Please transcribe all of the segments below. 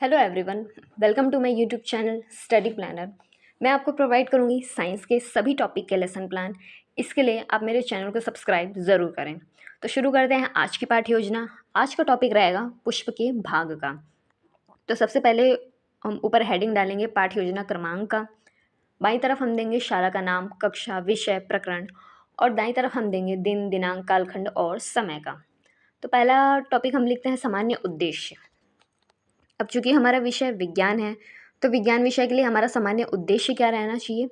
Hello everyone, welcome to my YouTube channel Study Planner. मैं आपको provide करूंगी science के सभी टॉपिक के लेसन प्लान। इसके लिए आप मेरे चैनल को सब्सक्राइब ज़रूर करें। तो शुरू करते हैं आज की पाठ योजना। आज का टॉपिक रहेगा पुष्प के भाग का। तो सबसे पहले हम ऊपर हेडिंग डालेंगे पाठ योजना क्रमांक का। बाईं तरफ हम देंगे शाला का नाम, कक्षा, विषय, प्रकरण और दाईं तरफ हम देंगे दिन, दिनांक, कालखंड और समय का। तो पहला टॉपिक हम लिखते हैं सामान्य उद्देश्य। अब चूंकि हमारा विषय विज्ञान है तो विज्ञान विषय के लिए हमारा सामान्य उद्देश्य क्या रहना चाहिए?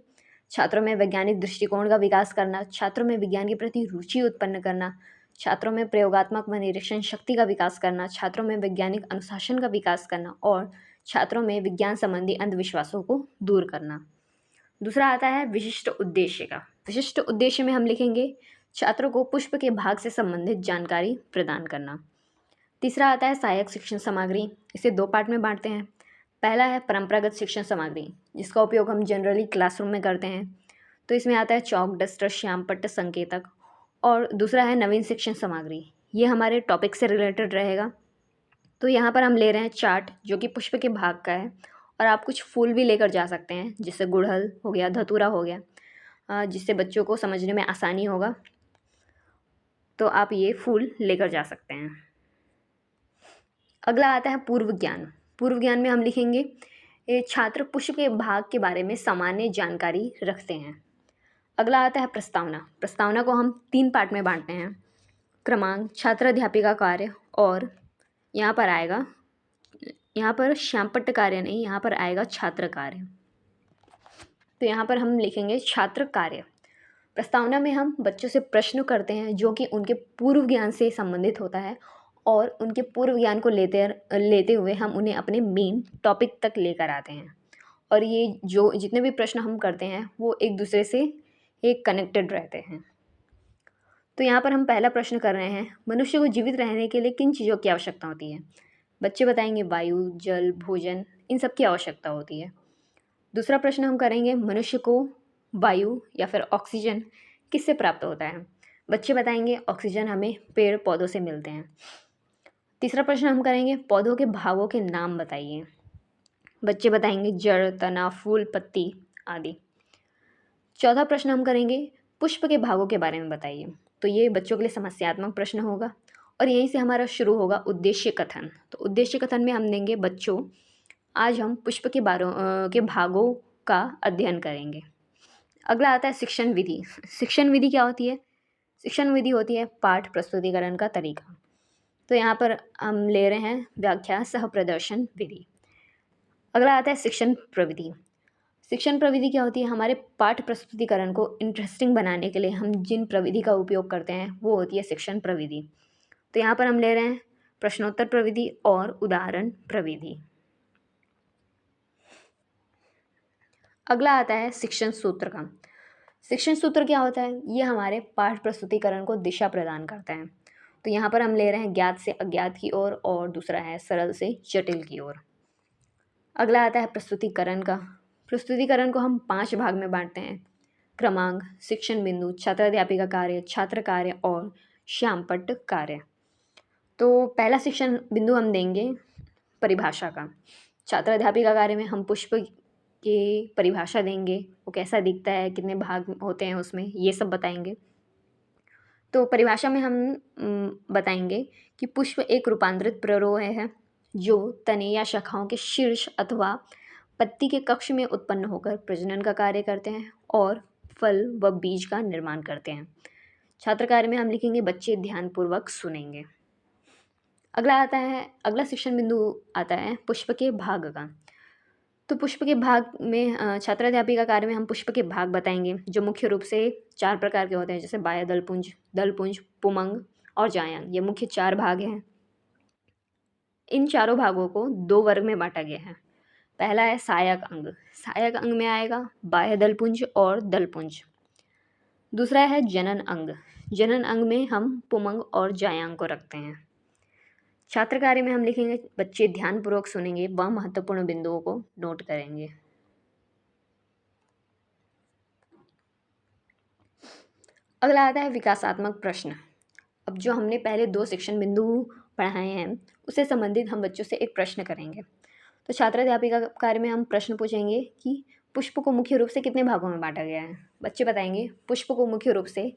छात्रों में वैज्ञानिक दृष्टिकोण का विकास करना, छात्रों में विज्ञान के प्रति रुचि उत्पन्न करना, छात्रों में प्रयोगात्मक व निरीक्षण शक्ति का विकास करना, छात्रों में वैज्ञानिक अनुशासन का विकास करना और छात्रों में विज्ञान संबंधी अंधविश्वासों को दूर करना। दूसरा आता है विशिष्ट उद्देश्य का। विशिष्ट उद्देश्य में हम लिखेंगे छात्रों को पुष्प के भाग से संबंधित जानकारी प्रदान करना। तीसरा आता है सहायक शिक्षण सामग्री। इसे दो पार्ट में बांटते हैं। पहला है परंपरागत शिक्षण सामग्री, जिसका उपयोग हम जनरली क्लासरूम में करते हैं। तो इसमें आता है चौक, डस्टर, श्यामपट्ट, संकेतक। और दूसरा है नवीन शिक्षण सामग्री। ये हमारे टॉपिक से रिलेटेड रहेगा। तो यहाँ पर हम ले रहे हैं चार्ट, जो कि पुष्प के भाग का है। और आप कुछ फूल भी लेकर जा सकते हैं, जिससे गुड़हल हो गया, धतूरा हो गया, जिससे बच्चों को समझने में आसानी होगा। तो आप ये फूल लेकर जा सकते हैं। अगला आता है पूर्व ज्ञान। पूर्व ज्ञान में हम लिखेंगे छात्र पुष्प के भाग के बारे में सामान्य जानकारी रखते हैं। अगला आता है प्रस्तावना। प्रस्तावना को हम तीन पार्ट में बांटते हैं। क्रमांक, छात्र अध्यापिका कार्य और यहाँ पर श्यामपट्ट कार्य नहीं, यहाँ पर आएगा छात्र कार्य। तो यहाँ पर हम लिखेंगे छात्र कार्य। प्रस्तावना में हम बच्चों से प्रश्न करते हैं जो कि उनके पूर्व ज्ञान से संबंधित होता है और उनके पूर्व ज्ञान को लेते हुए हम उन्हें अपने मेन टॉपिक तक लेकर आते हैं। और ये जो जितने भी प्रश्न हम करते हैं वो एक दूसरे से एक कनेक्टेड रहते हैं। तो यहाँ पर हम पहला प्रश्न कर रहे हैं, मनुष्य को जीवित रहने के लिए किन चीज़ों की आवश्यकता होती है? बच्चे बताएंगे वायु, जल, भोजन, इन सब की आवश्यकता होती है। दूसरा प्रश्न हम करेंगे, मनुष्य को वायु या फिर ऑक्सीजन किससे प्राप्त होता है? बच्चे बताएंगे ऑक्सीजन हमें पेड़ पौधों से मिलते हैं। तीसरा प्रश्न हम करेंगे, पौधों के भागों के नाम बताइए। बच्चे बताएंगे जड़, तना, फूल, पत्ती आदि। चौथा प्रश्न हम करेंगे, पुष्प के भागों के बारे में बताइए। तो ये बच्चों के लिए समस्यात्मक प्रश्न होगा और यहीं से हमारा शुरू होगा उद्देश्य कथन। तो उद्देश्य कथन में हम देंगे, बच्चों आज हम पुष्प के भागों का अध्ययन करेंगे। अगला आता है शिक्षण विधि। शिक्षण विधि क्या होती है? शिक्षण विधि होती है पाठ प्रस्तुतिकरण का तरीका। तो यहाँ पर हम ले रहे हैं व्याख्या सह प्रदर्शन विधि। अगला आता है शिक्षण प्रविधि। शिक्षण प्रविधि क्या होती है? हमारे पाठ प्रस्तुतिकरण को इंटरेस्टिंग बनाने के लिए हम जिन प्रविधि का उपयोग करते हैं वो होती है शिक्षण प्रविधि। तो यहाँ पर हम ले रहे हैं प्रश्नोत्तर प्रविधि और उदाहरण प्रविधि। अगला आता है शिक्षण सूत्र का। शिक्षण सूत्र क्या होता है? ये हमारे पाठ प्रस्तुतिकरण को दिशा प्रदान करता है। तो यहाँ पर हम ले रहे हैं ज्ञात से अज्ञात की ओर और दूसरा है सरल से जटिल की ओर। अगला आता है प्रस्तुतिकरण का। प्रस्तुतिकरण को हम 5 भाग में बांटते हैं। क्रमांक, शिक्षण बिंदु, छात्र अध्यापिका कार्य, छात्र कार्य और श्यामपट्ट कार्य। तो पहला शिक्षण बिंदु हम देंगे परिभाषा का। छात्र अध्यापिका कार्य में हम पुष्प की परिभाषा देंगे, वो कैसा दिखता है, कितने भाग होते हैं उसमें, ये सब बताएंगे। तो परिभाषा में हम बताएंगे कि पुष्प एक रूपांतरित प्ररोह है जो तने या शाखाओं के शीर्ष अथवा पत्ती के कक्ष में उत्पन्न होकर प्रजनन का कार्य करते हैं और फल व बीज का निर्माण करते हैं। छात्र कार्य में हम लिखेंगे बच्चे ध्यानपूर्वक सुनेंगे। अगला शिक्षण बिंदु आता है पुष्प के भाग का। तो पुष्प के भाग में छात्र अध्यापिका कार्य में हम पुष्प के भाग बताएंगे, जो मुख्य रूप से 4 प्रकार के होते हैं, जैसे बाह्य दलपुंज, पुमंग और जायंग। ये मुख्य 4 भाग हैं। इन चारों भागों को 2 वर्ग में बांटा गया है। पहला है सहायक अंग। सहायक अंग में आएगा बाह्य दलपुंज और दलपुंज। दूसरा है जनन अंग। जनन अंग में हम पुमंग और जायांग को रखते हैं। छात्र कार्य में हम लिखेंगे बच्चे ध्यानपूर्वक सुनेंगे व महत्वपूर्ण बिंदुओं को नोट करेंगे। अगला आता है विकासात्मक प्रश्न। अब जो हमने पहले 2 शिक्षण बिंदु पढ़ाए हैं उससे संबंधित हम बच्चों से एक प्रश्न करेंगे। तो छात्र अध्यापिका कार्य में हम प्रश्न पूछेंगे कि पुष्प को मुख्य रूप से कितने भागों में बांटा गया है। बच्चे बताएंगे पुष्प को मुख्य रूप से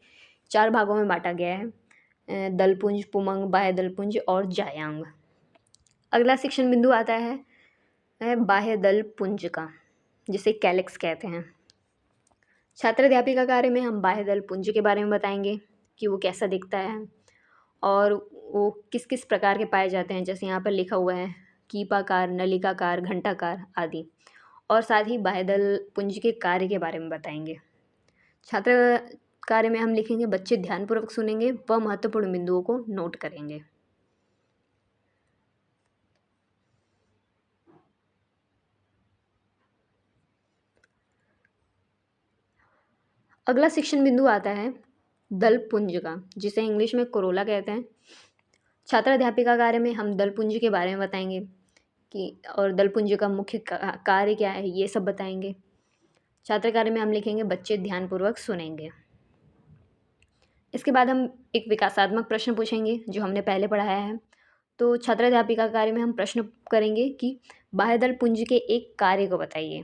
4 भागों में बांटा गया है, दलपुंज, पुमंग, बाह्य दलपुंज और जायांग। अगला शिक्षण बिंदु आता है बाह्य दल पुंज का, जिसे कैलिक्स कहते हैं। छात्र अध्यापिका कार्य में हम बाह्य दल पुंज के बारे में बताएंगे कि वो कैसा दिखता है और वो किस किस प्रकार के पाए जाते हैं, जैसे यहाँ पर लिखा हुआ है कीपाकार, नलिकाकार, घंटाकार आदि। और साथ ही बाह्य दल पुंज के कार्य के बारे में बताएंगे। छात्र कार्य में हम लिखेंगे बच्चे ध्यानपूर्वक सुनेंगे व महत्वपूर्ण बिंदुओं को नोट करेंगे। अगला शिक्षण बिंदु आता है दल पुंज का, जिसे इंग्लिश में कोरोला कहते हैं। छात्र अध्यापिका कार्य में हम दल पुंज के बारे में बताएंगे कि और दल पुंज का मुख्य कार्य क्या है, ये सब बताएंगे। छात्र कार्य में हम लिखेंगे बच्चे ध्यानपूर्वक सुनेंगे। इसके बाद हम एक विकासात्मक प्रश्न पूछेंगे जो हमने पहले पढ़ाया है। तो छात्र अध्यापिका कार्य में हम प्रश्न करेंगे कि बाह्य दल पुंज के एक कार्य को बताइए।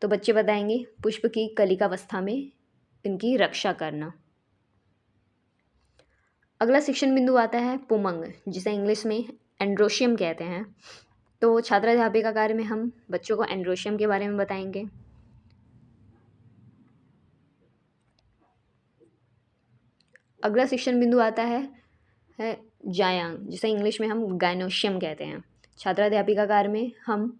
तो बच्चे बताएंगे पुष्प की कलिकावस्था में इनकी रक्षा करना। अगला शिक्षण बिंदु आता है पुमंग, जिसे इंग्लिश में एंड्रोशियम कहते हैं। तो छात्र अध्यापिका कार्य में हम बच्चों को एंड्रोशियम के बारे में बताएंगे। अगला शिक्षण बिंदु आता है जायांग, जिसे इंग्लिश में हम गाइनोशियम कहते हैं। छात्र अध्यापिका कार्य में हम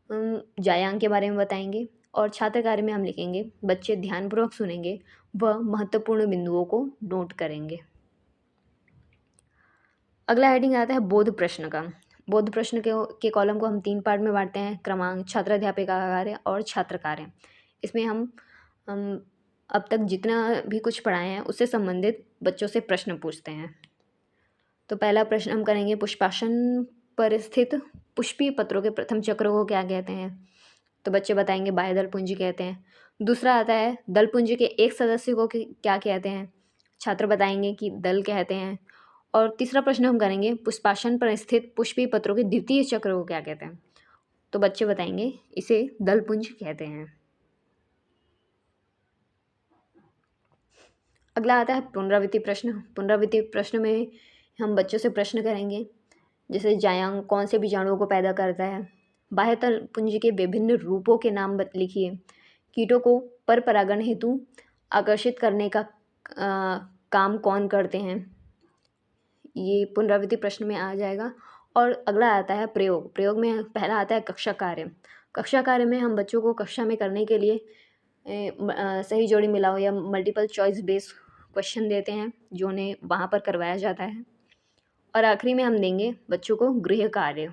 जायांग के बारे में बताएंगे और छात्र कार्य में हम लिखेंगे बच्चे ध्यानपूर्वक सुनेंगे व महत्वपूर्ण बिंदुओं को नोट करेंगे। अगला हेडिंग आता है बोध प्रश्न का। बोध प्रश्न के कॉलम को हम 3 पार्ट में बांटते हैं, क्रमांक, छात्र अध्यापिका कार्य और छात्र कार्य। इसमें हम अब तक जितना भी कुछ पढ़ाए हैं उससे संबंधित बच्चों से प्रश्न पूछते हैं। तो पहला प्रश्न हम करेंगे पुष्पासन पर स्थित पुष्पीय पत्रों के प्रथम चक्र को क्या कहते हैं। तो बच्चे बताएंगे बाह्य दल पुंज कहते हैं। दूसरा आता है दल पुंज के एक सदस्य को क्या कहते हैं। छात्र बताएंगे कि दल कहते हैं। और तीसरा प्रश्न हम करेंगे पुष्पासन पर स्थित पुष्पीय पत्रों के द्वितीय चक्र को क्या कहते हैं। तो बच्चे बताएंगे इसे दल पुंज कहते हैं। अगला आता है पुनरावृत्ति प्रश्न। पुनरावृत्ति प्रश्न में हम बच्चों से प्रश्न करेंगे जैसे जायांग कौन से बीजाणुओं को पैदा करता है। बाह्य दल पुंज के विभिन्न रूपों के नाम लिखिए। कीटों को पर परागण हेतु आकर्षित करने का काम कौन करते हैं। ये पुनरावृत्ति प्रश्न में आ जाएगा। और अगला आता है प्रयोग। प्रयोग में पहला आता है कक्षा कार्य। कक्षा कार्य में हम बच्चों को कक्षा में करने के लिए सही जोड़ी मिलाओ या मल्टीपल चॉइस बेस्ड क्वेश्चन देते हैं जो उन्हें वहाँ पर करवाया जाता है। और आखिरी में हम देंगे बच्चों को गृह कार्य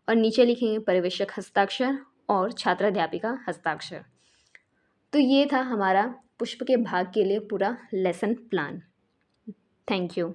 और नीचे लिखेंगे पर्यवेक्षक हस्ताक्षर और छात्र अध्यापिका हस्ताक्षर। तो ये था हमारा पुष्प के भाग के लिए पूरा लेसन प्लान। Thank you.